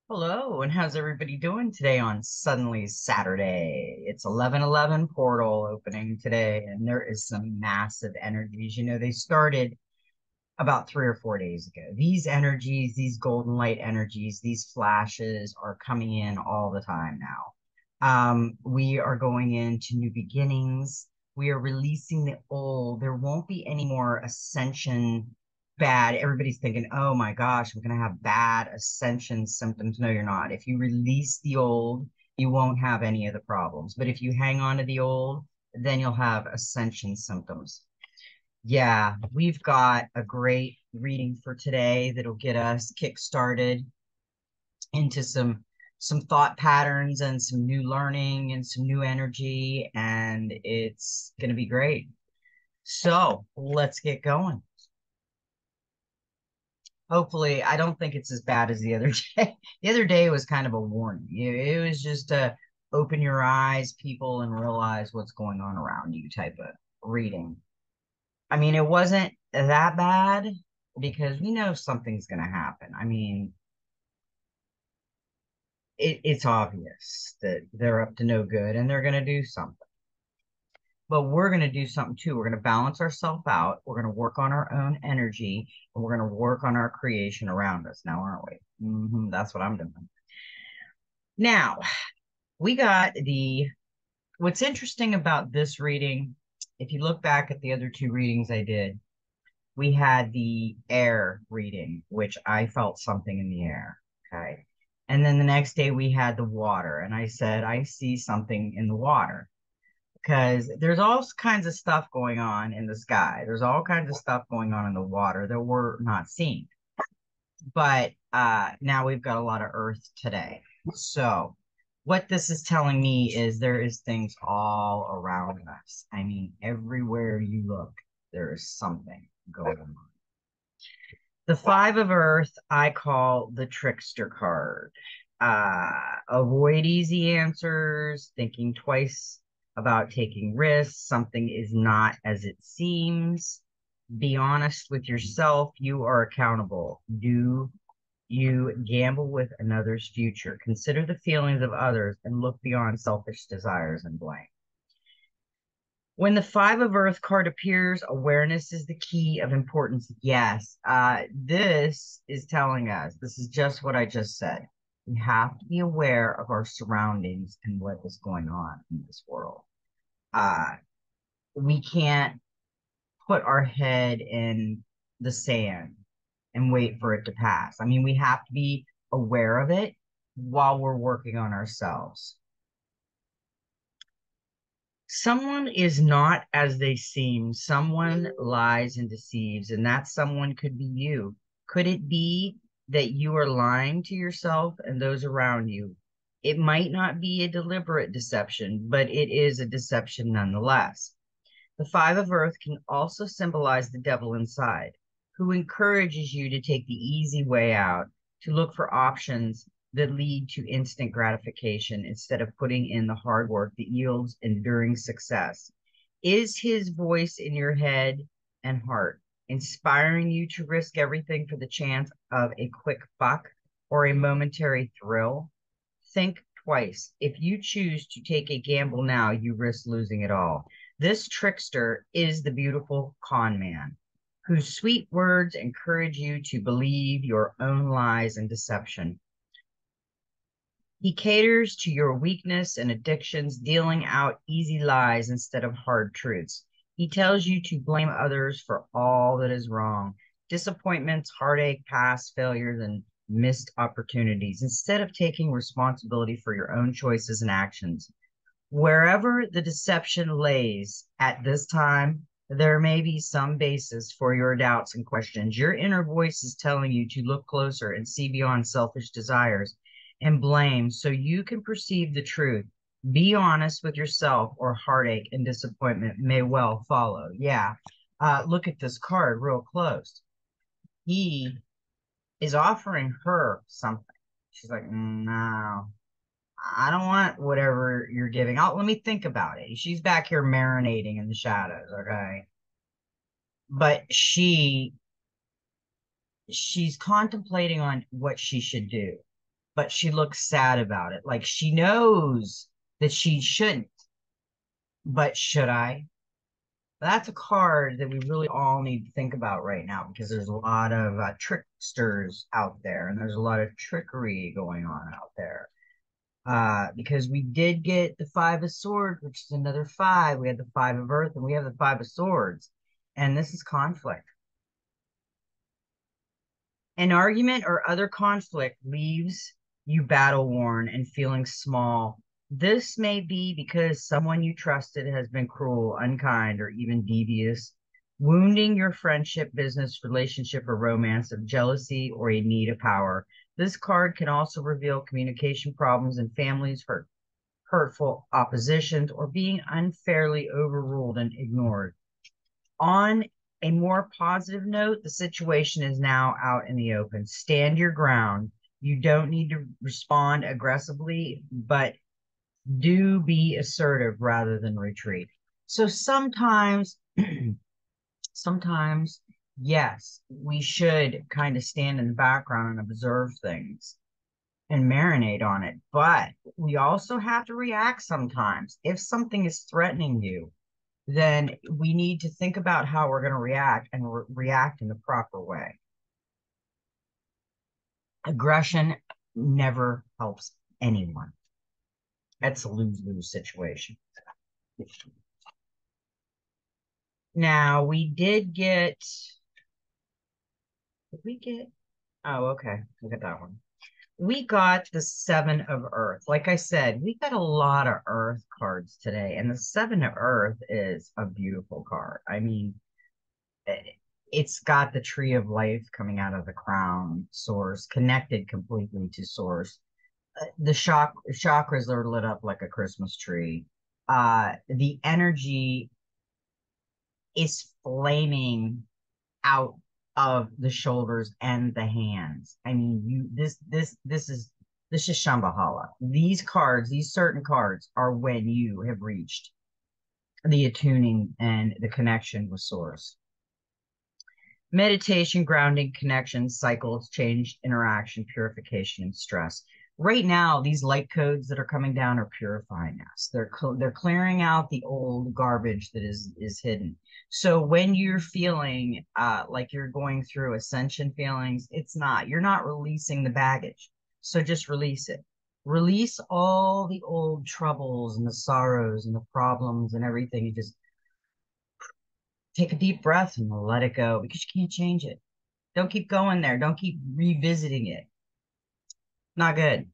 Hello, and how's everybody doing today on Suddenly Saturday? It's 11:11 portal opening today, and there is some massive energies. They started about 3 or 4 days ago. These energies, these golden light energies, these flashes are coming in all the time now. We are going into new beginnings. We are releasing the old. There won't be any more ascension bad. Everybody's thinking, oh my gosh, I'm going to have bad ascension symptoms. No, you're not. If you release the old, you won't have any of the problems. But if you hang on to the old, then you'll have ascension symptoms. Yeah, we've got a great reading for today that'll get us kick started into some thought patterns and some new learning and some new energy, and it's going to be great. So let's get going. Hopefully, I don't think it's as bad as the other day. The other day was kind of a warning. It was just a open your eyes, people, and realize what's going on around you type of reading. I mean, it wasn't that bad because we know something's going to happen. I mean, it's obvious that they're up to no good and they're going to do something. But we're going to do something too. We're going to balance ourselves out. We're going to work on our own energy and we're going to work on our creation around us now, aren't we? That's what I'm doing. Now, we got what's interesting about this reading, if you look back at the other two readings I did, we had the air reading, which I felt something in the air. Okay. And then the next day we had the water, and I said, I see something in the water because there's all kinds of stuff going on in the sky. There's all kinds of stuff going on in the water that we're not seeing. But now we've got a lot of earth today. So what this is telling me is there is things all around us. I mean, everywhere you look, there is something going on. The Five of Earth, I call the trickster card. Avoid easy answers, thinking twice about taking risks. Something is not as it seems. Be honest with yourself. You are accountable. Do you gamble with another's future? Consider the feelings of others and look beyond selfish desires and blame. When the Five of Earth card appears, awareness is the key of importance. Yes, this is telling us, this is just what I just said. We have to be aware of our surroundings and what is going on in this world. Uh, we can't put our head in the sand and wait for it to pass. I mean, we have to be aware of it while we're working on ourselves. Someone is not as they seem. Someone lies and deceives, and that someone could be you. Could it be that you are lying to yourself and those around you? It might not be a deliberate deception, but it is a deception nonetheless. The Five of Earth can also symbolize the devil inside, who encourages you to take the easy way out, to look for options that lead to instant gratification instead of putting in the hard work that yields enduring success. Is his voice in your head and heart inspiring you to risk everything for the chance of a quick buck or a momentary thrill? Think twice. If you choose to take a gamble now, you risk losing it all. This trickster is the beautiful con man, whose sweet words encourage you to believe your own lies and deception. He caters to your weakness and addictions, dealing out easy lies instead of hard truths. He tells you to blame others for all that is wrong, disappointments, heartache, past failures, and missed opportunities, instead of taking responsibility for your own choices and actions. Wherever the deception lays at this time, there may be some basis for your doubts and questions. Your inner voice is telling you to look closer and see beyond selfish desires and blame so you can perceive the truth. Be honest with yourself, or heartache and disappointment may well follow. Yeah. Look at this card real close. He is offering her something. She's like, no, I don't want whatever you're giving. Let me think about it. She's back here marinating in the shadows, okay? But she's contemplating on what she should do. but she looks sad about it. Like she knows that she shouldn't, but should I? That's a card that we really all need to think about right now because there's a lot of tricksters out there and there's a lot of trickery going on out there. Because we did get the Five of Swords, which is another five. We had the Five of Earth and we have the Five of Swords. And this is conflict. An argument or other conflict leaves you battle worn and feeling small. This may be because someone you trusted has been cruel, unkind, or even devious, wounding your friendship, business, relationship, or romance of jealousy or a need of power. This card can also reveal communication problems in families, hurtful oppositions, or being unfairly overruled and ignored. On a more positive note, the situation is now out in the open. Stand your ground. You don't need to respond aggressively, but do be assertive rather than retreat. So sometimes, sometimes, yes, we should kind of stand in the background and observe things and marinate on it. But we also have to react sometimes. If something is threatening you, then we need to think about how we're going to react and react in the proper way. Aggression never helps anyone. That's a lose-lose situation. Now, did we get, oh, okay, look at that one. We got the Seven of Earth. Like I said, we got a lot of Earth cards today, and the Seven of Earth is a beautiful card. I mean, it's got the tree of life coming out of the crown, source, connected completely to source. The chakras are lit up like a Christmas tree. The energy is flaming out of the shoulders and the hands. I mean, this is Shambhala. These cards, these certain cards, are when you have reached the attuning and the connection with source. Meditation, grounding, connection, cycles, change, interaction, purification, and stress. Right now, these light codes that are coming down are purifying us. They're clearing out the old garbage that is hidden. So when you're feeling like you're going through ascension feelings, you're not releasing the baggage. So just release it. Release all the old troubles and the sorrows and the problems and everything. You just take a deep breath and let it go because you can't change it. Don't keep going there. Don't keep revisiting it. Not good.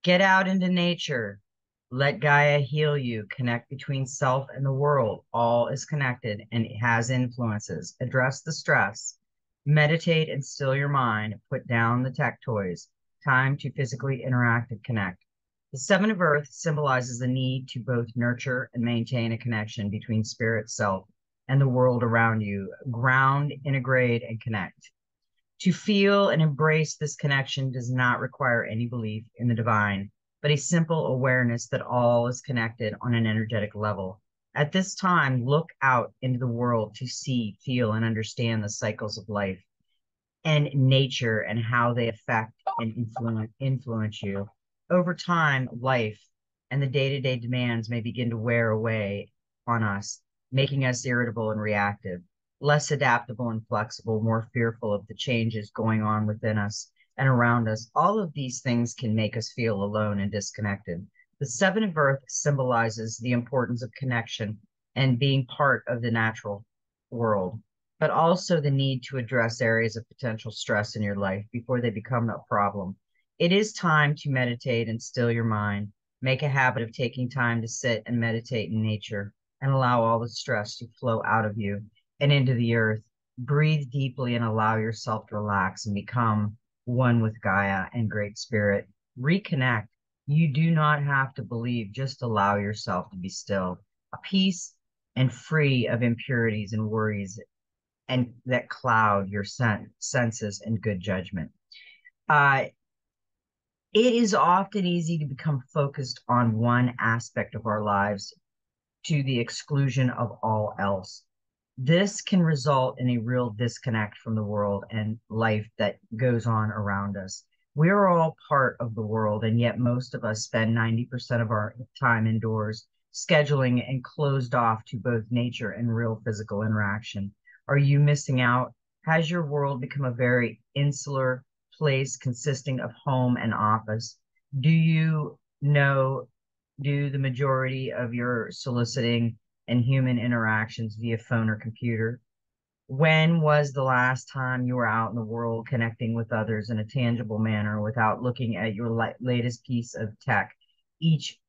Get out into nature. Let Gaia heal you. Connect between self and the world. All is connected and it has influences. Address the stress. Meditate and still your mind. Put down the tech toys. Time to physically interact and connect. The Seven of Earth symbolizes the need to both nurture and maintain a connection between spirit, self, and the world around you. Ground, integrate, and connect. To feel and embrace this connection does not require any belief in the divine, but a simple awareness that all is connected on an energetic level. At this time, look out into the world to see, feel, and understand the cycles of life and nature and how they affect and influence you. Over time, life and the day-to-day demands may begin to wear away on us, making us irritable and reactive, less adaptable and flexible, more fearful of the changes going on within us and around us. All of these things can make us feel alone and disconnected. The Seven of Earth symbolizes the importance of connection and being part of the natural world, but also the need to address areas of potential stress in your life before they become a problem. It is time to meditate and still your mind. Make a habit of taking time to sit and meditate in nature and allow all the stress to flow out of you and into the earth. Breathe deeply and allow yourself to relax and become one with Gaia and Great Spirit. Reconnect. You do not have to believe, just allow yourself to be still. A peace and free of impurities and worries and that cloud your senses and good judgment. It is often easy to become focused on one aspect of our lives to the exclusion of all else. This can result in a real disconnect from the world and life that goes on around us. We're all part of the world, and yet most of us spend 90% of our time indoors, scheduling and closed off to both nature and real physical interaction. Are you missing out? Has your world become a very insular place consisting of home and office? Do you know, do the majority of your soliciting and human interactions via phone or computer? When was the last time you were out in the world connecting with others in a tangible manner without looking at your latest piece of tech each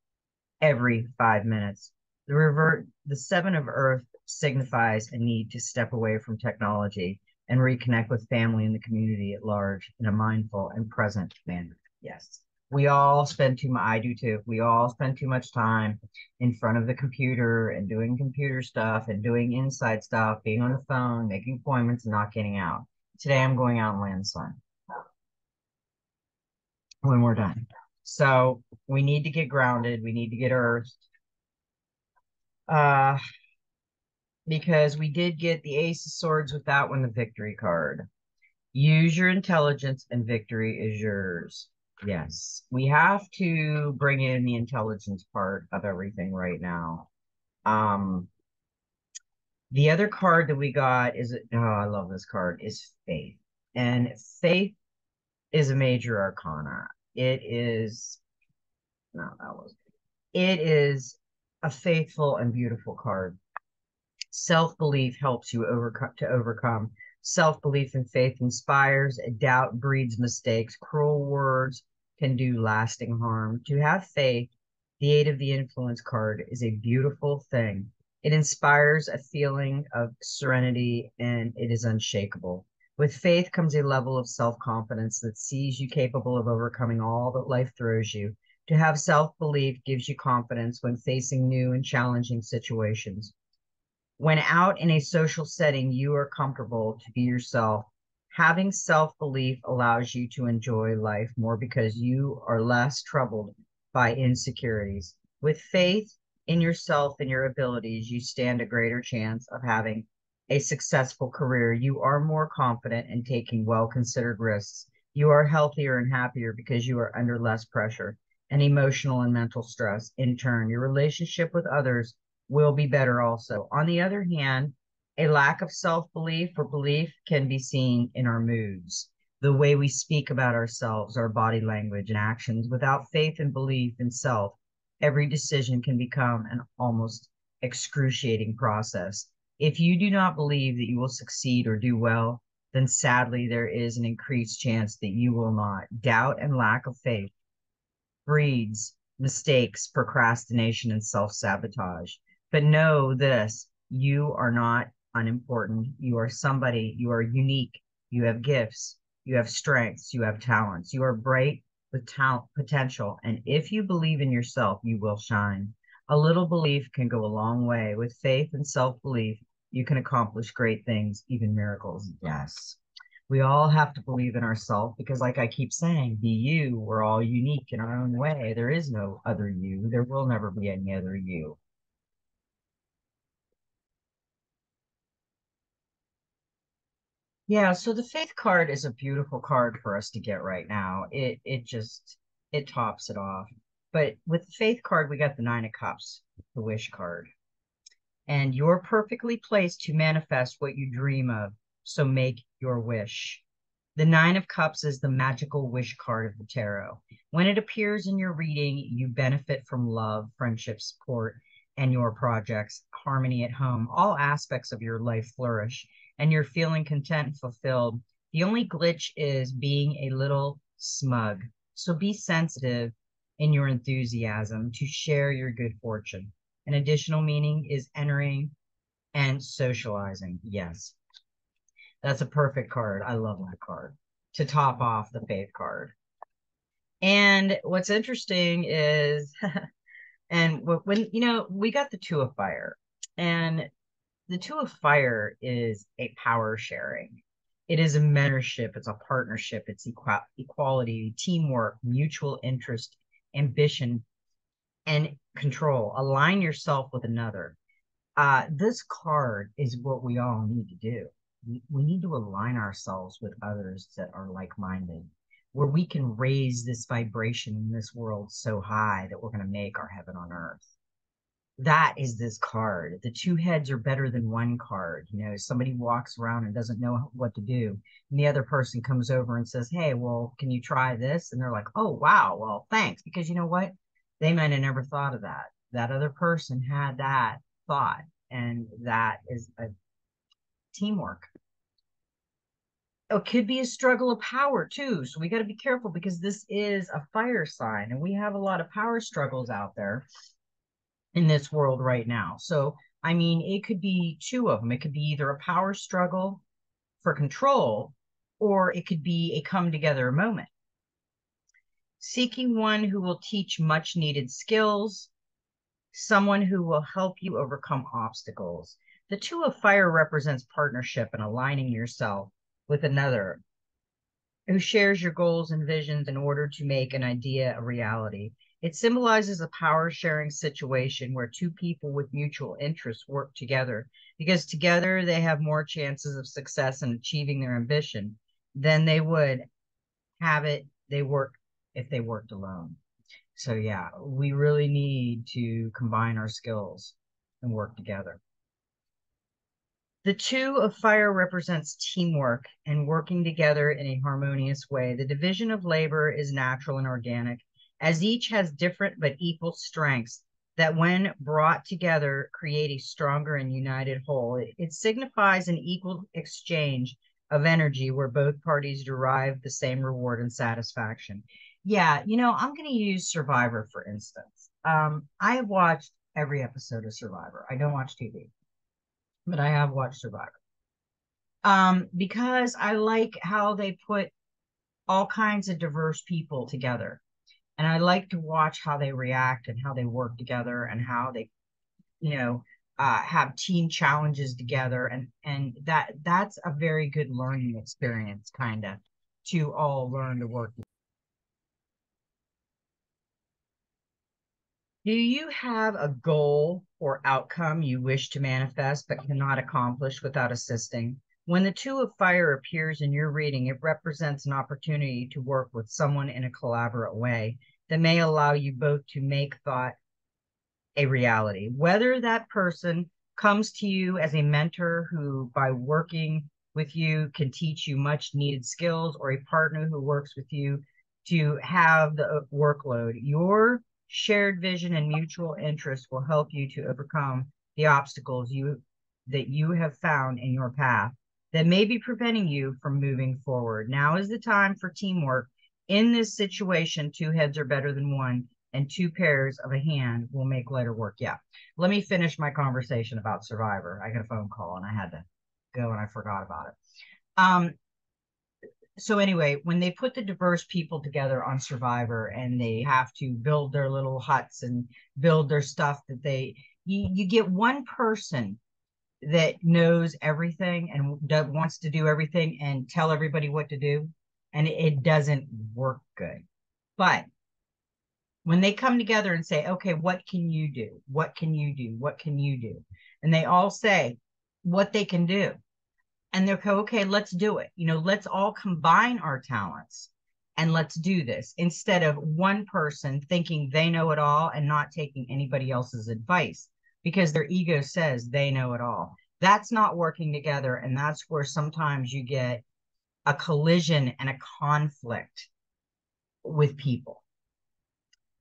every 5 minutes? The seven of Earth signifies a need to step away from technology and reconnect with family and the community at large in a mindful and present manner. Yes. We all spend too much, I do too. We all spend too much time in front of the computer and doing computer stuff and doing inside stuff, being on the phone, making appointments, and not getting out. Today I'm going out and lay in the sun when we're done. So we need to get grounded. We need to get earthed. Uh, because we did get the Ace of Swords with that one, the victory card. Use your intelligence and victory is yours. Yes, we have to bring in the intelligence part of everything right now. Um, the other card that we got is, oh, I love this card, is faith. And faith is a major arcana. It is, no, that was, it is a faithful and beautiful card. Self-belief helps you overcome. Self-belief and faith inspires. Doubt breeds mistakes. Cruel words can do lasting harm. To have faith, the Eight of the Influence card is a beautiful thing. It inspires a feeling of serenity and it is unshakable. With faith comes a level of self-confidence that sees you capable of overcoming all that life throws you. To have self-belief gives you confidence when facing new and challenging situations. When out in a social setting, you are comfortable to be yourself. Having self belief allows you to enjoy life more because you are less troubled by insecurities. With faith in yourself and your abilities, you stand a greater chance of having a successful career. You are more confident in taking well considered risks. You are healthier and happier because you are under less pressure and emotional and mental stress. In turn, your relationship with others will be better also. On the other hand, a lack of self belief or belief can be seen in our moods, the way we speak about ourselves, our body language and actions. Without faith and belief in self, every decision can become an almost excruciating process. If you do not believe that you will succeed or do well, then sadly, there is an increased chance that you will not. Doubt and lack of faith breeds mistakes, procrastination, and self sabotage. But know this, you are not unimportant. You are somebody, you are unique. You have gifts, you have strengths, you have talents. You are bright with talent potential. And if you believe in yourself, you will shine. A little belief can go a long way. With faith and self belief, you can accomplish great things, even miracles. Yes. We all have to believe in ourselves because, like I keep saying, be you. We're all unique in our own way. There is no other you. There will never be any other you. Yeah, so the faith card is a beautiful card for us to get right now. It just it tops it off. But with the faith card, we got the Nine of Cups, the wish card. And you're perfectly placed to manifest what you dream of. So make your wish. The Nine of Cups is the magical wish card of the tarot. When it appears in your reading, you benefit from love, friendship, support, and your projects, harmony at home. All aspects of your life flourish, and you're feeling content and fulfilled. The only glitch is being a little smug. So be sensitive in your enthusiasm to share your good fortune. An additional meaning is entering and socializing. Yes, that's a perfect card. I love that card to top off the faith card. And what's interesting is, and when, we got the Two of Fire, and the Two of Fire is a power sharing. It is a mentorship, it's a partnership, it's equality, teamwork, mutual interest, ambition, and control. Align yourself with another. This card is what we all need to do. We need to align ourselves with others that are like minded. where we can raise this vibration in this world so high that we're going to make our heaven on earth. That is this card. The two heads are better than one card. You know, somebody walks around and doesn't know what to do, and the other person comes over and says, "Hey, well, can you try this?" And they're like, "Oh, wow, well, thanks." Because you know what? They might have never thought of that. That other person had that thought, and that is a teamwork. It could be a struggle of power too. So we got to be careful because this is a fire sign, and we have a lot of power struggles out there in this world right now. So, I mean, it could be two of them. It could be either a power struggle for control, or it could be a come together moment. Seeking one who will teach much needed skills, someone who will help you overcome obstacles. The two of fire represents partnership and aligning yourself with another who shares your goals and visions in order to make an idea a reality. It symbolizes a power sharing situation where two people with mutual interests work together because together they have more chances of success in achieving their ambition than they would have it they work if they worked alone. So yeah, we really need to combine our skills and work together. The two of fire represents teamwork and working together in a harmonious way. The division of labor is natural and organic, as each has different but equal strengths that, when brought together, create a stronger and united whole. It signifies an equal exchange of energy where both parties derive the same reward and satisfaction. Yeah, you know, I'm going to use Survivor for instance. I have watched every episode of Survivor. I don't watch TV, but I have watched Survivor. Because I like how they put all kinds of diverse people together. And I like to watch how they react and how they work together and how they, you know, have team challenges together. And that's a very good learning experience, kind of, to all learn to work. Do you have a goal or outcome you wish to manifest but cannot accomplish without assisting? When the two of fire appears in your reading, it represents an opportunity to work with someone in a collaborative way that may allow you both to make thought a reality. Whether that person comes to you as a mentor who, by working with you, can teach you much needed skills, or a partner who works with you to have the workload, your shared vision and mutual interest will help you to overcome the obstacles you have found in your path that may be preventing you from moving forward. Now is the time for teamwork. In this situation, two heads are better than one, and two pairs of a hand will make lighter work. Yeah. Let me finish my conversation about Survivor. I got a phone call and I had to go and I forgot about it. Um, so anyway, when they put the diverse people together on Survivor and they have to build their little huts and build their stuff you get one person that knows everything and wants to do everything and tell everybody what to do, and it doesn't work good. But when they come together and say, okay, what can you do? What can you do? What can you do? And they all say what they can do. And they're okay, let's do it. You know, let's all combine our talents and let's do this instead of one person thinking they know it all and not taking anybody else's advice because their ego says they know it all. That's not working together. And that's where sometimes you get a collision and a conflict with people.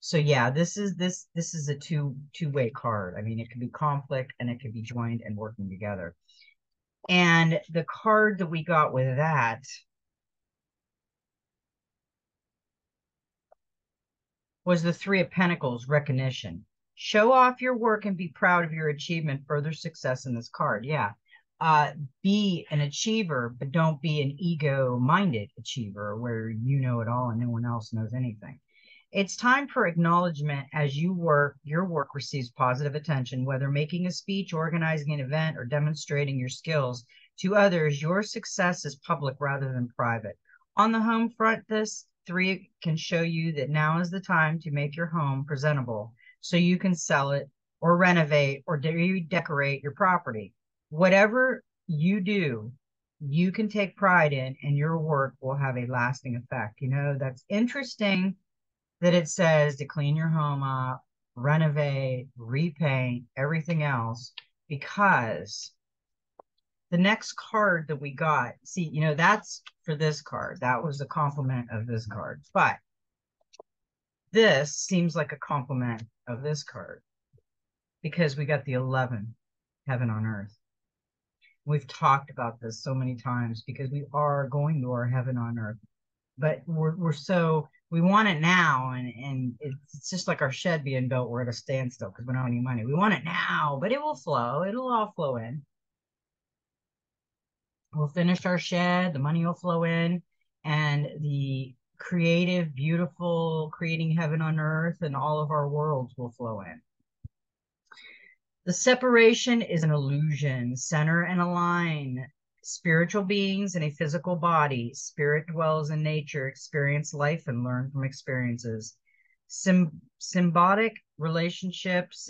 So yeah, this is a two-way card. I mean, it could be conflict and it could be joined and working together. And the card that we got with that was the Three of Pentacles, recognition. Show off your work and be proud of your achievement, further success in this card. Yeah. Be an achiever, but don't be an ego-minded achiever where you know it all and no one else knows anything. It's time for acknowledgement as your work receives positive attention, whether making a speech, organizing an event, or demonstrating your skills to others. Your success is public rather than private. On the home front, this three can show you that now is the time to make your home presentable so you can sell it or renovate or redecorate your property. Whatever you do, you can take pride in, and your work will have a lasting effect. That's interesting that it says to clean your home up, renovate, repaint, everything else, because the next card that we got, see, that's for this card. That was a compliment of this card. But this seems like a compliment of this card because we got the 11, heaven on earth. We've talked about this so many times because we are going to our heaven on earth, but we're so we want it now, and it's just like our shed being built. We're at a standstill because we don't have any money. We want it now, but it will flow. It'll all flow in. We'll finish our shed, the money will flow in, and the creative, beautiful, creating heaven on earth and all of our worlds will flow in. The separation is an illusion. Center and align. Spiritual beings in a physical body. Spirit dwells in nature, experience life, and learn from experiences. Symbiotic relationships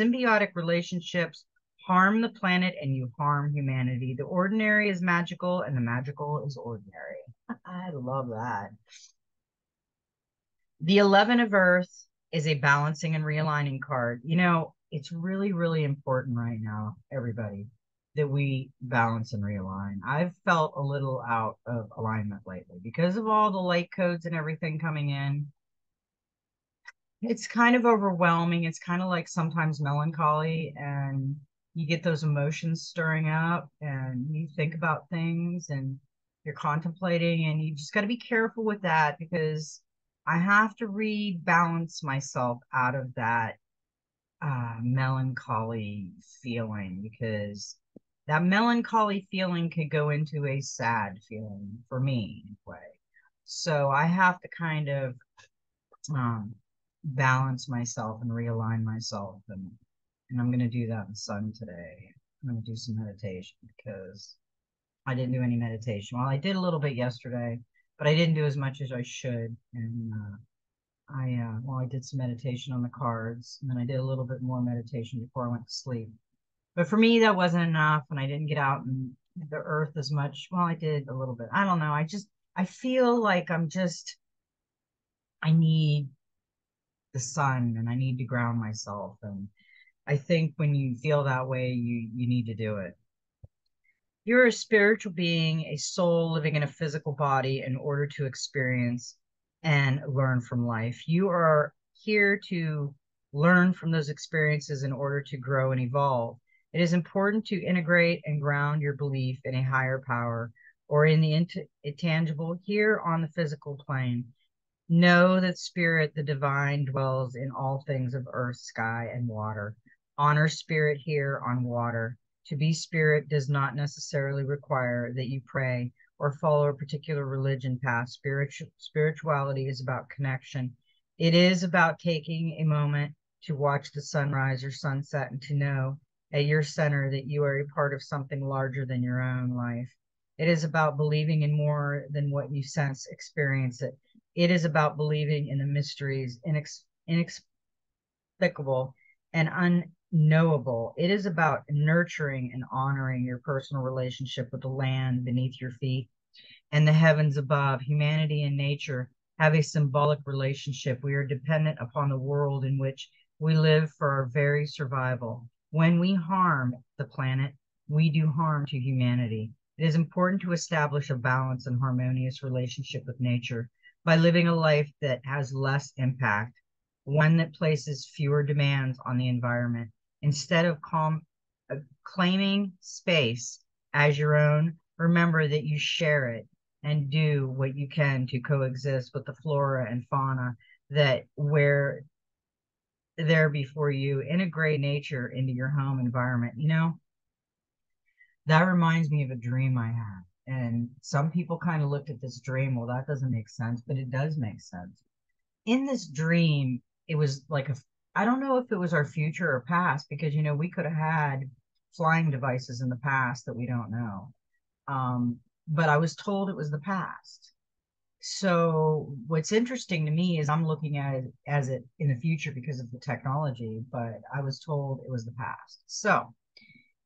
harm the planet and you harm humanity. The ordinary is magical and the magical is ordinary. I love that. The 11 of Earth is a balancing and realigning card. It's really, really important right now, everybody, that we balance and realign. I've felt a little out of alignment lately because of all the light codes and everything coming in. It's kind of overwhelming. It's kind of like sometimes melancholy, and you get those emotions stirring up, and you think about things and you're contemplating, and you just got to be careful with that because I have to rebalance myself out of that melancholy feeling, because that melancholy feeling could go into a sad feeling for me anyway. So I have to kind of um, balance myself and realign myself, and I'm going to do that in the sun today. I'm going to do some meditation because I didn't do any meditation. Well, I did a little bit yesterday, but I didn't do as much as I should. And I did some meditation on the cards, and then I did a little bit more meditation before I went to sleep. But for me, that wasn't enough, and I didn't get out in the earth as much. Well, I did a little bit. I don't know. I feel like I need the sun, and I need to ground myself. And I think when you feel that way, you need to do it. You're a spiritual being, a soul living in a physical body in order to experience and learn from life. You are here to learn from those experiences in order to grow and evolve. It is important to integrate and ground your belief in a higher power or in the intangible here on the physical plane. Know that spirit, the divine, dwells in all things of earth, sky, and water. Honor spirit here on water. To be spirit does not necessarily require that you pray or follow a particular religion path. Spirituality is about connection. It is about taking a moment to watch the sunrise or sunset and to know at your center that you are a part of something larger than your own life. It is about believing in more than what you sense, experience it. It is about believing in the mysteries, inexplicable and unknowable. It is about nurturing and honoring your personal relationship with the land beneath your feet and the heavens above. Humanity and nature have a symbolic relationship. We are dependent upon the world in which we live for our very survival. When we harm the planet, we do harm to humanity. It is important to establish a balanced and harmonious relationship with nature by living a life that has less impact, one that places fewer demands on the environment. Instead of claiming space as your own, remember that you share it and do what you can to coexist with the flora and fauna that were there before you. Integrate nature into your home environment. That reminds me of a dream I had. And some people kind of looked at this dream, well, that doesn't make sense, but it does make sense. In this dream, it was like I don't know if it was our future or past, because, we could have had flying devices in the past that we don't know. But I was told it was the past. So what's interesting to me is I'm looking at it as it in the future because of the technology, but I was told it was the past. So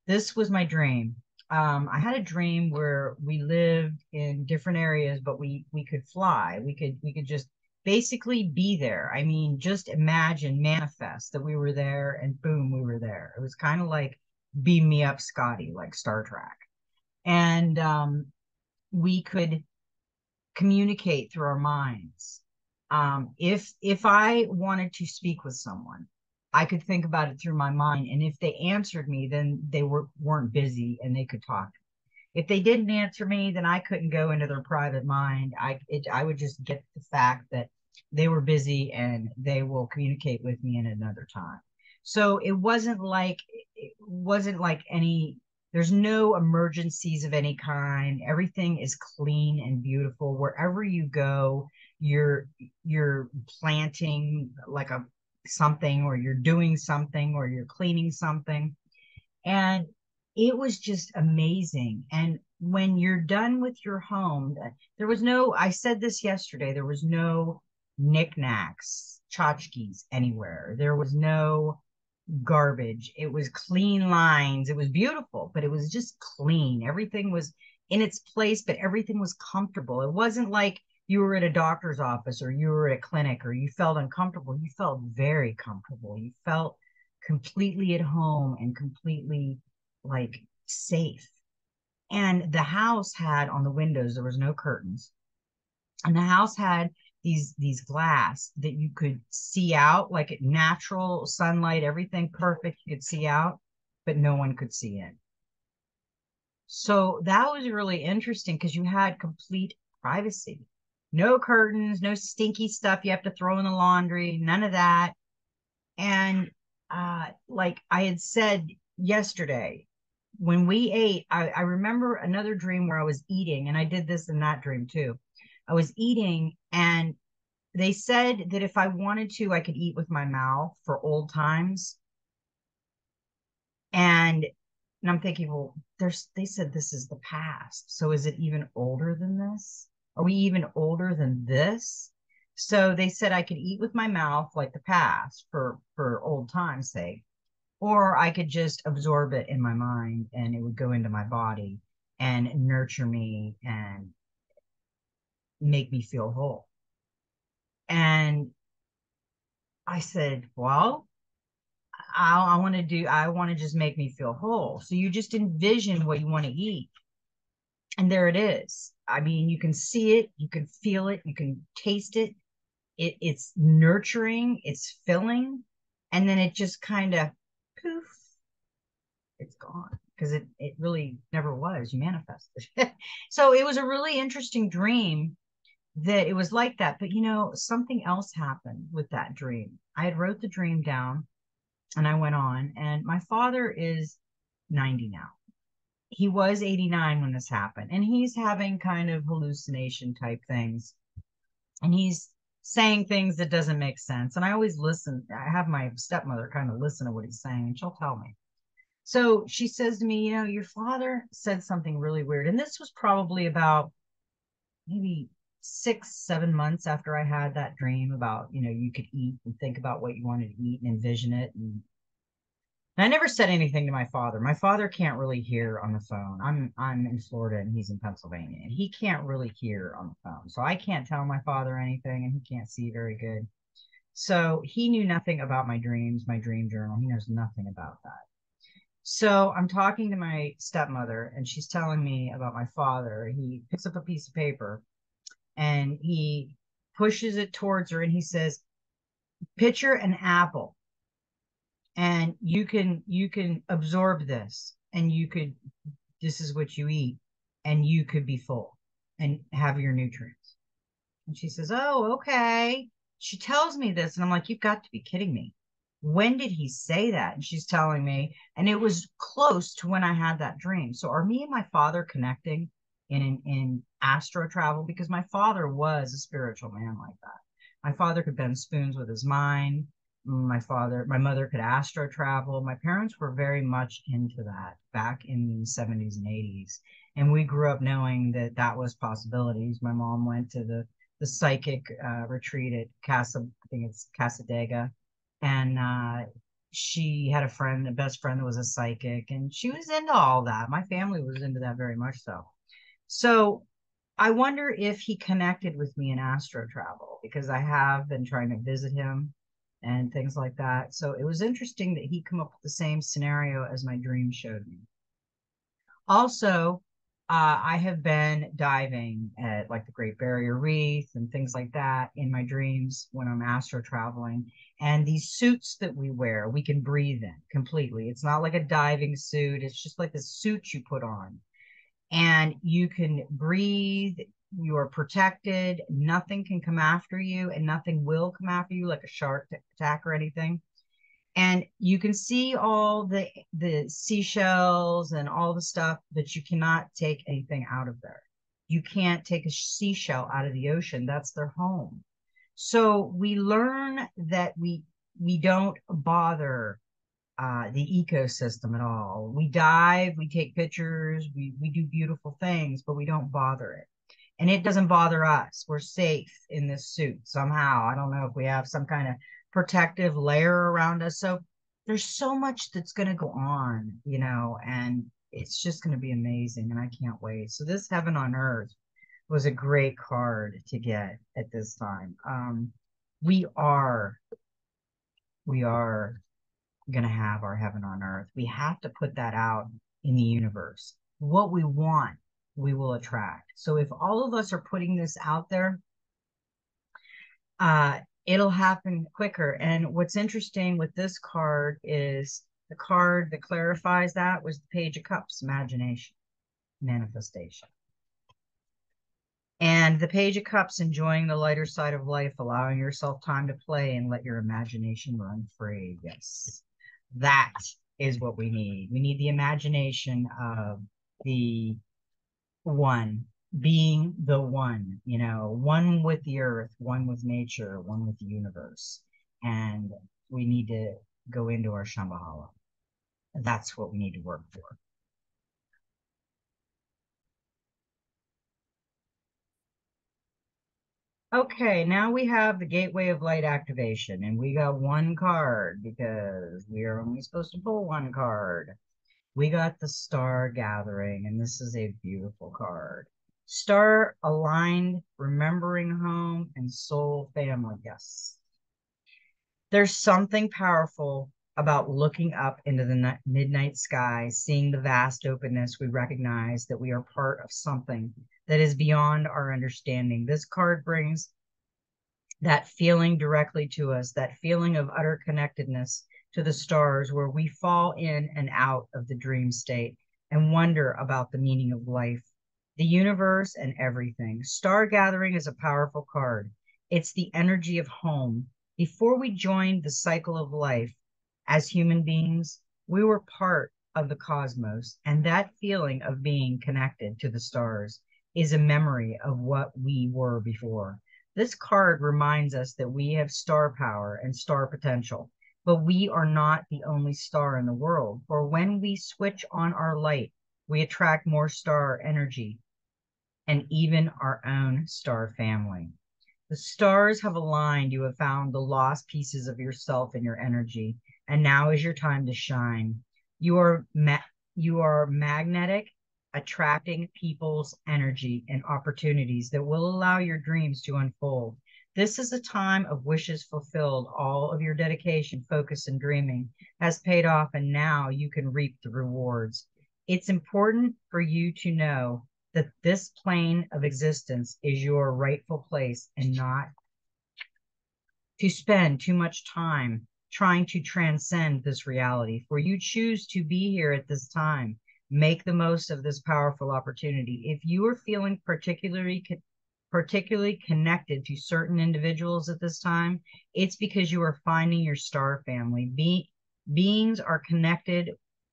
this was my dream. I had a dream where we lived in different areas, but we could fly. We could just basically be there. I mean, just imagine, manifest that we were there, and boom, we were there. It was kind of like beam me up, Scotty, like Star Trek. And we could communicate through our minds. If I wanted to speak with someone, I could think about it through my mind, and if they answered me, then they weren't busy and they could talk. If they didn't answer me, then I couldn't go into their private mind. I would just get the fact that they were busy and they will communicate with me in another time. So it wasn't like any, there's no emergencies of any kind. Everything is clean and beautiful. Wherever you go, you're planting like a something, or you're doing something, or you're cleaning something. And it was just amazing. And when you're done with your home, there was no, I said this yesterday, there was no knickknacks, tchotchkes anywhere. There was no garbage. It was clean lines. It was beautiful, but it was just clean. Everything was in its place, but everything was comfortable. It wasn't like you were at a doctor's office or you were at a clinic or you felt uncomfortable. You felt very comfortable. You felt completely at home and completely like safe. And the house had on the windows, there was no curtains. And the house had these glass that you could see out, like natural sunlight, everything perfect. You could see out, but no one could see in. So that was really interesting because you had complete privacy. No curtains, no stinky stuff you have to throw in the laundry, none of that. And like I had said yesterday, when we ate, I remember another dream where I was eating, and I did this in that dream too. I was eating, and they said that if I wanted to, I could eat with my mouth for old times. And I'm thinking, well, they said this is the past. So is it even older than this? Are we even older than this? So they said I could eat with my mouth like the past for old time's sake, or I could just absorb it in my mind and it would go into my body and nurture me and make me feel whole. And I said, well, I want to just make me feel whole. So you just envision what you want to eat. And there it is. I mean, you can see it, you can feel it, you can taste it. It's nurturing, it's filling, and then it just kind of poof, it's gone because it really never was. You manifested. So it was a really interesting dream that it was like that. But something else happened with that dream. I had wrote the dream down and I went on, and my father is 90 now. He was 89 when this happened, and he's having kind of hallucination type things, and he's saying things that doesn't make sense. And I always listen. I have my stepmother kind of listen to what he's saying, and she'll tell me. So she says to me, your father said something really weird. And this was probably about maybe 6, 7 months after I had that dream about, you could eat and think about what you wanted to eat and envision it. And I never said anything to my father. My father can't really hear on the phone. I'm in Florida and he's in Pennsylvania, and he can't really hear on the phone. So I can't tell my father anything, and he can't see very good. So he knew nothing about my dreams, my dream journal. He knows nothing about that. So I'm talking to my stepmother, and she's telling me about my father. He picks up a piece of paper and he pushes it towards her, and he says, "Picture an apple, and you can absorb this, and this is what you eat, and you could be full and have your nutrients." And she says, "Oh, okay." She tells me this, and I'm like, "You've got to be kidding me. When did he say that?" And she's telling me, and it was close to when I had that dream. So are me and my father connecting in astro travel? Because my father was a spiritual man like that. My father could bend spoons with his mind. My mother could astro travel. My parents were very much into that back in the 70s and 80s. And we grew up knowing that that was possibilities. My mom went to the psychic retreat at Casa, I think it's Casadega, and she had a friend, a best friend that was a psychic, and she was into all that. My family was into that very much so. So I wonder if he connected with me in astro travel because I have been trying to visit him and things like that. So it was interesting that he come up with the same scenario as my dream showed me. Also, I have been diving at like the Great Barrier Reef and things like that in my dreams when I'm astro traveling. And these suits that we wear, we can breathe in completely. It's not like a diving suit, it's just like the suit you put on. And you can breathe, you are protected, nothing can come after you, and nothing will come after you, like a shark attack or anything. And you can see all the seashells and all the stuff, but you cannot take anything out of there. You can't take a seashell out of the ocean. That's their home. So we learn that we don't bother the ecosystem at all. We dive, we take pictures, we do beautiful things, but we don't bother it. And it doesn't bother us. We're safe in this suit somehow. I don't know if we have some kind of protective layer around us. So there's so much that's going to go on, and it's just going to be amazing. And I can't wait. So this Heaven on Earth was a great card to get at this time. We are, we are going to have our heaven on earth. We have to put that out in the universe. What we want, we will attract. So if all of us are putting this out there, it'll happen quicker. And what's interesting with this card is the card that clarifies that was the Page of Cups, imagination, manifestation. And the Page of Cups, enjoying the lighter side of life, allowing yourself time to play and let your imagination run free. Yes, that is what we need. We need the imagination of the one, being the one, one with the earth, one with nature, one with the universe. And we need to go into our Shambhala. That's what we need to work for. Okay, now we have the Gateway of Light activation, and we got one card because we are only supposed to pull one card. We got the Star Gathering, and this is a beautiful card. Star aligned, remembering home and soul family. Yes. There's something powerful about looking up into the midnight sky, seeing the vast openness. We recognize that we are part of something that is beyond our understanding. This card brings that feeling directly to us, that feeling of utter connectedness to the stars, where we fall in and out of the dream state and wonder about the meaning of life, the universe, and everything. Star Gathering is a powerful card. It's the energy of home. Before we joined the cycle of life as human beings, we were part of the cosmos, and that feeling of being connected to the stars is a memory of what we were before. This card reminds us that we have star power and star potential, but we are not the only star in the world. For when we switch on our light, we attract more star energy and even our own star family. The stars have aligned. You have found the lost pieces of yourself and your energy, and now is your time to shine. You are you are magnetic, attracting people's energy and opportunities that will allow your dreams to unfold. This is a time of wishes fulfilled. All of your dedication, focus, and dreaming has paid off, and now you can reap the rewards. It's important for you to know that this plane of existence is your rightful place, and not to spend too much time trying to transcend this reality. For you choose to be here at this time. Make the most of this powerful opportunity. If you are feeling particularly connected to certain individuals at this time, it's because you are finding your star family. Beings are connected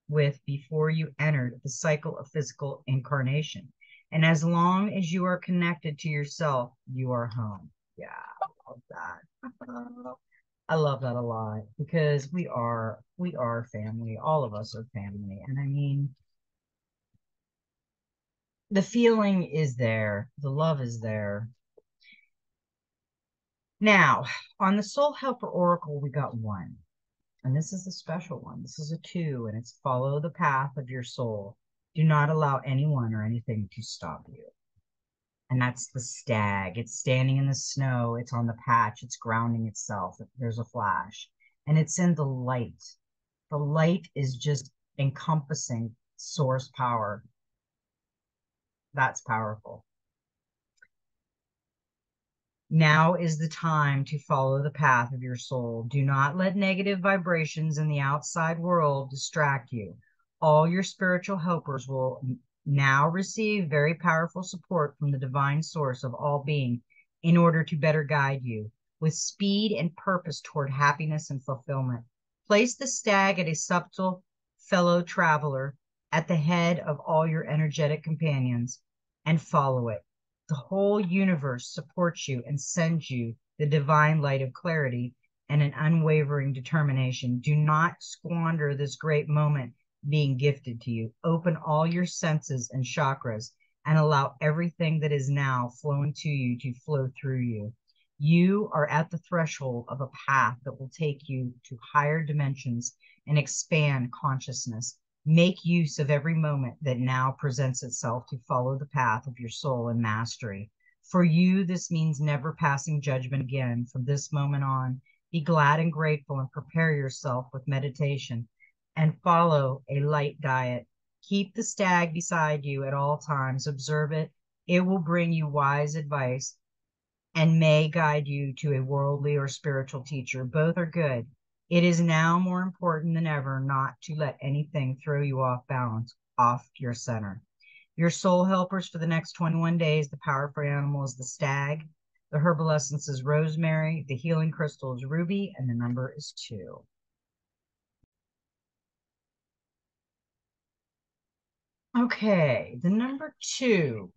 with before you entered the cycle of physical incarnation. And as long as you are connected to yourself, you are home. Yeah, I love that. I love that a lot because we are family. All of us are family. And I mean, the feeling is there, the love is there. Now, on the Soul Helper Oracle, we got one. And this is the special one. This is a 2, and it's follow the path of your soul. Do not allow anyone or anything to stop you. And that's the stag. It's standing in the snow. It's on the patch. It's grounding itself. There's a flash. And it's in the light. The light is just encompassing source power. That's powerful. Now is the time to follow the path of your soul. Do not let negative vibrations in the outside world distract you. All your spiritual helpers will now receive very powerful support from the divine source of all being in order to better guide you with speed and purpose toward happiness and fulfillment. Place the stag at a subtle fellow traveler at the head of all your energetic companions and follow it. The whole universe supports you and sends you the divine light of clarity and an unwavering determination. Do not squander this great moment being gifted to you. Open all your senses and chakras and allow everything that is now flowing to you to flow through you. You are at the threshold of a path that will take you to higher dimensions and expand consciousness. Make use of every moment that now presents itself to follow the path of your soul and mastery. For you, this means never passing judgment again. From this moment on, be glad and grateful and prepare yourself with meditation and follow a light diet. Keep the stag beside you at all times. Observe it. It will bring you wise advice and may guide you to a worldly or spiritual teacher. Both are good. It is now more important than ever not to let anything throw you off balance, off your center. Your soul helpers for the next 21 days, the powerful animal is the stag, the herbal essence is rosemary, the healing crystal is ruby, and the number is 2. Okay, the number 2.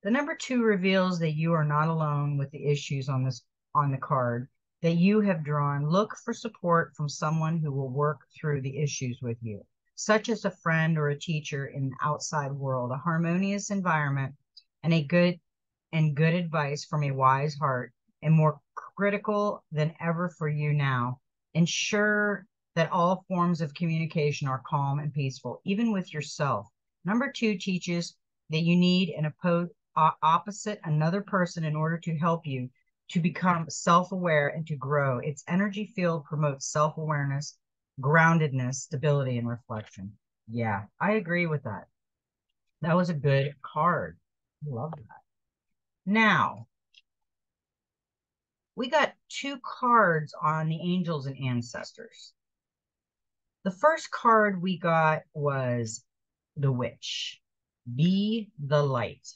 The number 2 reveals that you are not alone with the issues on the card that you have drawn. Look for support from someone who will work through the issues with you, such as a friend or a teacher in the outside world, a harmonious environment, and good advice from a wise heart, and more critical than ever for you now. Ensure that all forms of communication are calm and peaceful, even with yourself. Number 2 teaches that you need an opposite another person in order to help you to become self-aware and to grow. Its energy field promotes self-awareness, groundedness, stability, and reflection. Yeah, I agree with that. That was a good card. I love that. Now, we got 2 cards on the angels and ancestors. The first card we got was the witch. Be the light.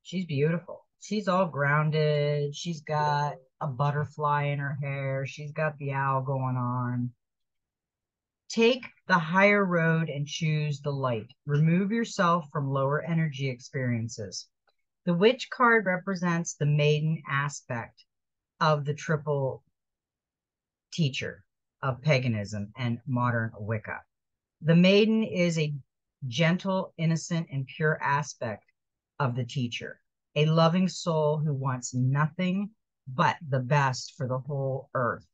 She's beautiful. She's all grounded. She's got a butterfly in her hair. She's got the owl going on. Take the higher road and choose the light. Remove yourself from lower energy experiences. The witch card represents the maiden aspect of the triple teacher of paganism and modern Wicca. The maiden is a gentle, innocent, and pure aspect of the teacher, a loving soul who wants nothing but the best for the whole earth.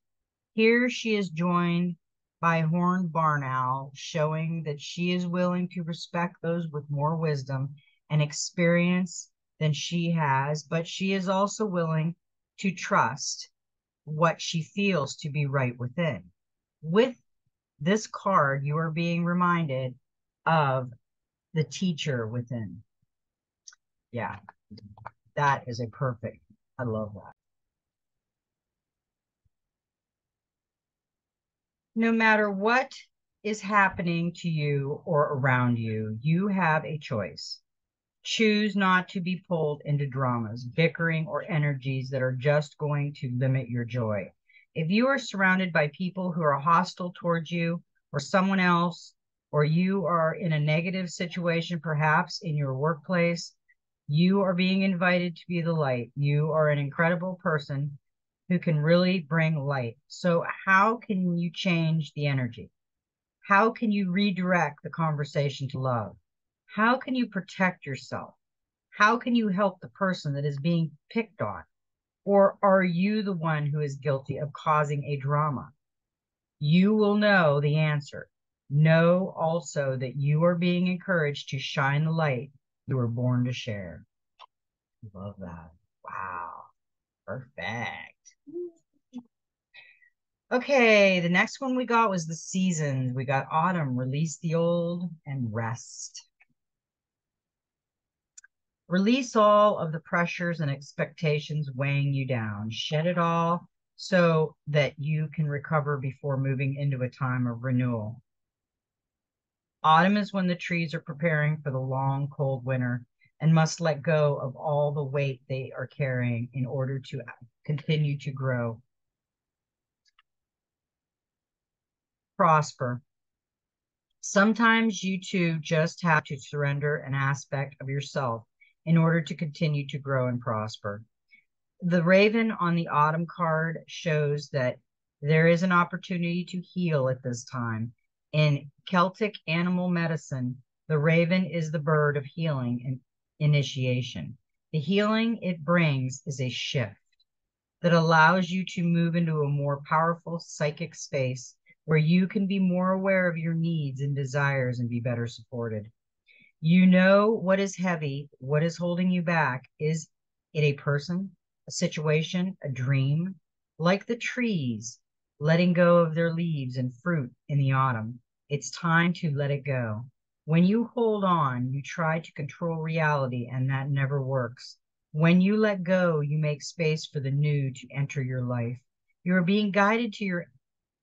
Here she is joined by a horned barn owl, showing that she is willing to respect those with more wisdom and experience than she has, but she is also willing to trust what she feels to be right within. With this card, you are being reminded of the teacher within. Yeah, that is a perfect. I love that. No matter what is happening to you or around you, you have a choice. Choose not to be pulled into dramas, bickering, or energies that are just going to limit your joy. If you are surrounded by people who are hostile towards you or someone else, or you are in a negative situation, perhaps in your workplace, you are being invited to be the light. You are an incredible person who can really bring light. So, how can you change the energy? How can you redirect the conversation to love? How can you protect yourself? How can you help the person that is being picked on? Or are you the one who is guilty of causing a drama? You will know the answer. Know also that you are being encouraged to shine the light you were born to share. Love that. Wow. Perfect. Okay, the next one we got was the seasons. We got autumn, release the old and rest. Release all of the pressures and expectations weighing you down. Shed it all so that you can recover before moving into a time of renewal. Autumn is when the trees are preparing for the long, cold winter and must let go of all the weight they are carrying in order to continue to grow. Prosper. Sometimes you too just have to surrender an aspect of yourself in order to continue to grow and prosper. The raven on the autumn card shows that there is an opportunity to heal at this time. In Celtic animal medicine, the raven is the bird of healing and initiation. The healing it brings is a shift that allows you to move into a more powerful psychic space where you can be more aware of your needs and desires and be better supported. You know what is heavy, what is holding you back. Is it a person, a situation, a dream? Like the trees, letting go of their leaves and fruit in the autumn, it's time to let it go. When you hold on, you try to control reality, and that never works. When you let go, you make space for the new to enter your life. You are being guided to your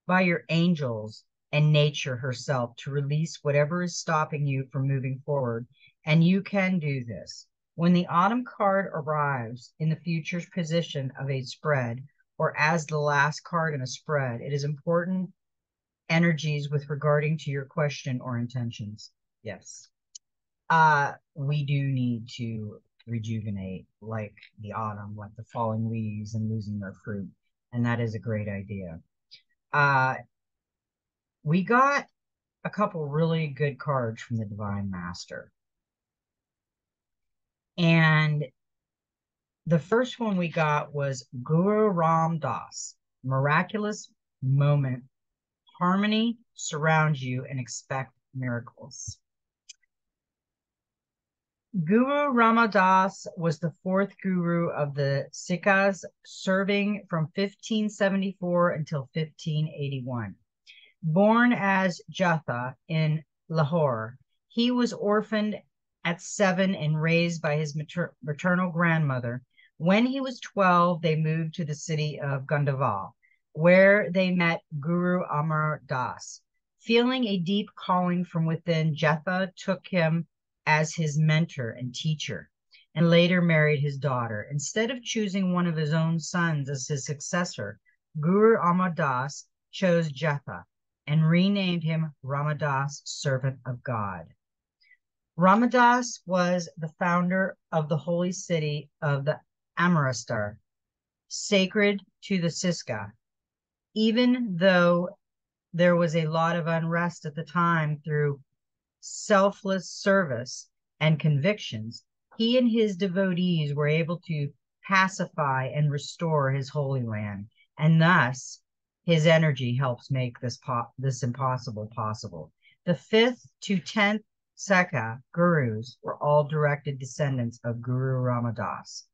by your angels and nature herself to release whatever is stopping you from moving forward. And you can do this. When the autumn card arrives in the future's position of a spread, or as the last card in a spread, it is important energies with regarding to your question or intentions. Yes. We do need to rejuvenate like the autumn, like the falling leaves and losing their fruit. And that is a great idea. Uh, we got a couple really good cards from the Divine Master. And the first one we got was Guru Ram Das, miraculous moment, harmony surrounds you and expect miracles. Guru Ramadas was the fourth guru of the Sikhs, serving from 1574 until 1581. Born as Jatha in Lahore, he was orphaned at 7 and raised by his maternal grandmother. When he was 12, they moved to the city of Gondaval, where they met Guru Amar Das. Feeling a deep calling from within, Jatha took him as his mentor and teacher, and later married his daughter. Instead of choosing one of his own sons as his successor, Guru Amar Das chose Jatha and renamed him Ramadas, servant of God. Ramadas was the founder of the holy city of the Amritsar, sacred to the Sikhs. Even though there was a lot of unrest at the time through selfless service and convictions, he and his devotees were able to pacify and restore his holy land, and thus his energy helps make this impossible possible. The 5th to 10th Sekha gurus were all directed descendants of Guru Ramadas.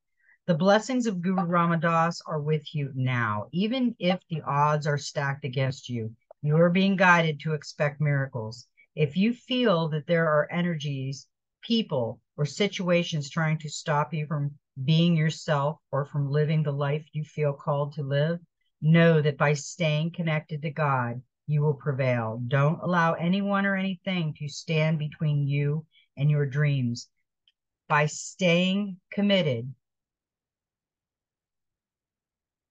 The blessings of Guru Ramadas are with you now. Even if the odds are stacked against you, you are being guided to expect miracles. If you feel that there are energies, people, or situations trying to stop you from being yourself or from living the life you feel called to live, know that by staying connected to God, you will prevail. Don't allow anyone or anything to stand between you and your dreams. By staying committed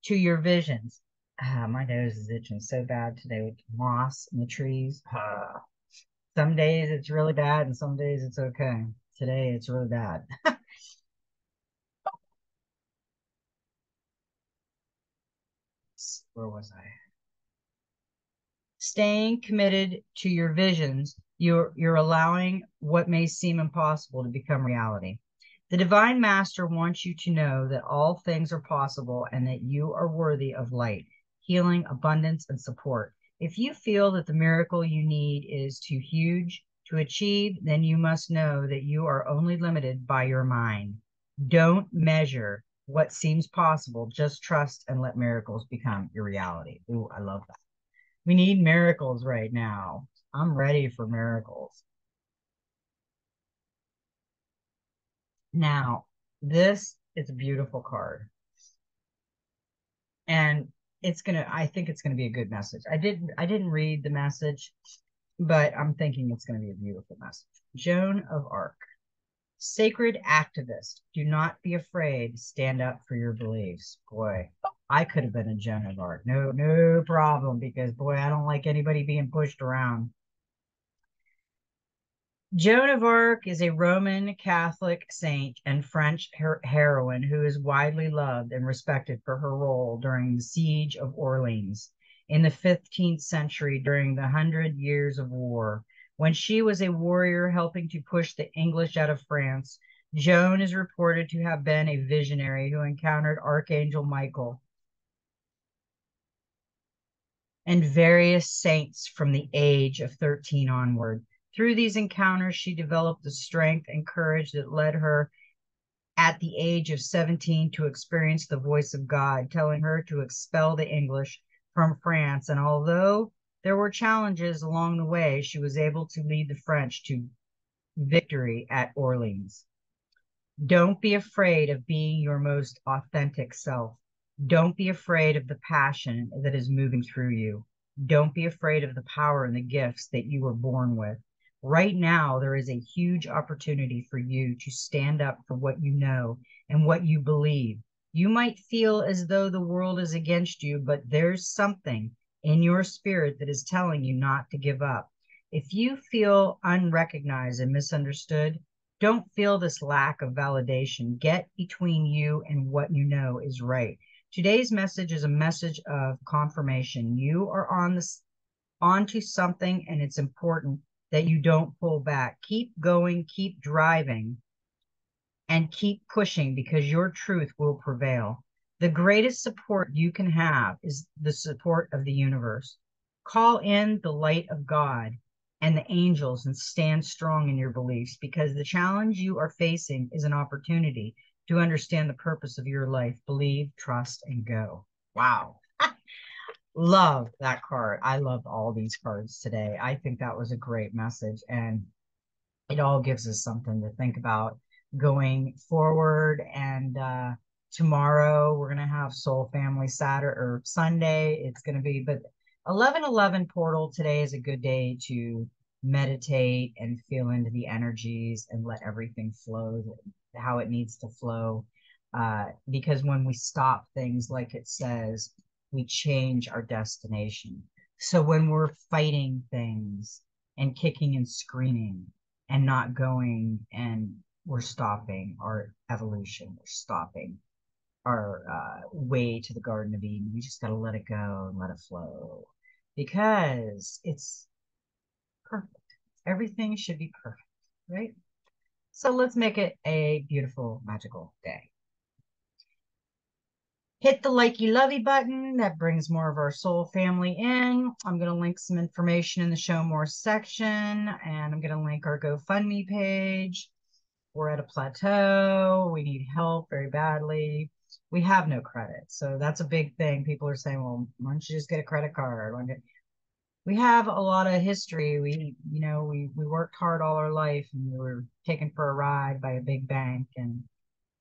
to your visions. My nose is itching so bad today with moss and the trees. Some days it's really bad and some days it's okay. Today it's really bad. Where was I? Staying committed to your visions, you're allowing what may seem impossible to become reality. The divine master wants you to know that all things are possible and that you are worthy of light, healing, abundance, and support. If you feel that the miracle you need is too huge to achieve, then you must know that you are only limited by your mind. Don't measure what seems possible. Just trust and let miracles become your reality. Ooh, I love that. We need miracles right now. I'm ready for miracles. Now, this is a beautiful card. And I think it's gonna be a good message. I didn't read the message, but I'm thinking it's gonna be a beautiful message. Joan of Arc. Sacred activist, do not be afraid. Stand up for your beliefs. Boy, I could have been a Joan of Arc. No, no problem, because boy, I don't like anybody being pushed around. Joan of Arc is a Roman Catholic saint and French heroine who is widely loved and respected for her role during the Siege of Orleans in the 15th century during the Hundred Years of War. When she was a warrior helping to push the English out of France, Joan is reported to have been a visionary who encountered Archangel Michael and various saints from the age of 13 onward. Through these encounters, she developed the strength and courage that led her at the age of 17 to experience the voice of God, telling her to expel the English from France. And although there were challenges along the way, she was able to lead the French to victory at Orleans. Don't be afraid of being your most authentic self. Don't be afraid of the passion that is moving through you. Don't be afraid of the power and the gifts that you were born with. Right now, there is a huge opportunity for you to stand up for what you know and what you believe. You might feel as though the world is against you, but there's something in your spirit that is telling you not to give up. If you feel unrecognized and misunderstood, don't feel this lack of validation. Get between you and what you know is right. Today's message is a message of confirmation. You are onto something, and it's important that you don't pull back. Keep going, keep driving, and keep pushing because your truth will prevail. The greatest support you can have is the support of the universe. Call in the light of God and the angels and stand strong in your beliefs because the challenge you are facing is an opportunity to understand the purpose of your life. Believe, trust, and go. Wow. Love that card. I loved all these cards today. I think that was a great message. And it all gives us something to think about going forward. And tomorrow we're gonna have Soul Family Saturday or Sunday. It's gonna be, but 11/11 portal today is a good day to meditate and feel into the energies and let everything flow how it needs to flow. Because when we stop things, like it says, we change our destination. So when we're fighting things and kicking and screaming, and not going, and we're stopping our evolution, we're stopping our way to the Garden of Eden. We just got to let it go and let it flow because it's perfect. Everything should be perfect, right? So let's make it a beautiful, magical day. Hit the likey lovey button. That brings more of our soul family in. I'm going to link some information in the show more section, and I'm going to link our GoFundMe page. We're at a plateau. We need help very badly. We have no credit. So that's a big thing. People are saying, well, why don't you just get a credit card? We have a lot of history. We worked hard all our life, and we were taken for a ride by a big bank and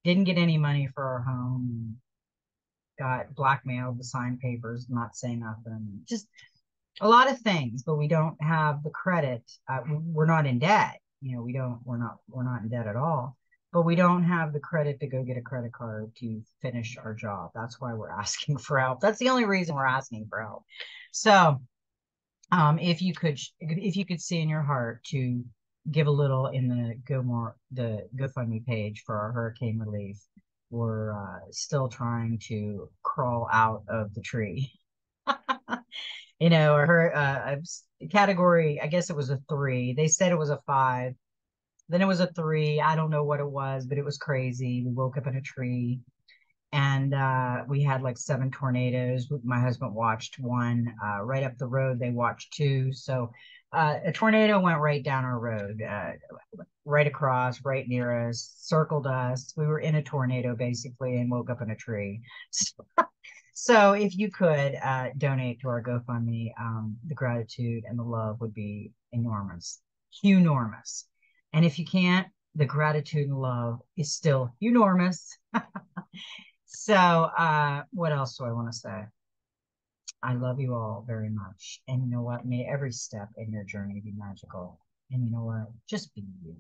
didn't get any money for our home. Got blackmailed to sign papers, not say nothing. Just a lot of things, but we don't have the credit. We're not in debt. We're not in debt at all, but we don't have the credit to go get a credit card to finish our job. That's why we're asking for help. That's the only reason we're asking for help. So, if you could see in your heart to give a little in the GoFundMe page for our hurricane relief. We're still trying to crawl out of the tree. Category, I guess it was a 3. They said it was a 5. Then it was a three. I don't know what it was, but it was crazy. We woke up in a tree and we had like seven tornadoes. My husband watched one right up the road. They watched two. So a tornado went right down our road, right across, right near us, circled us. We were in a tornado basically and woke up in a tree. So if you could donate to our GoFundMe, the gratitude and the love would be enormous, enormous. And if you can't, the gratitude and love is still enormous. So, what else do I want to say? I love you all very much. And you know what? May every step in your journey be magical. And you know what? Just be you.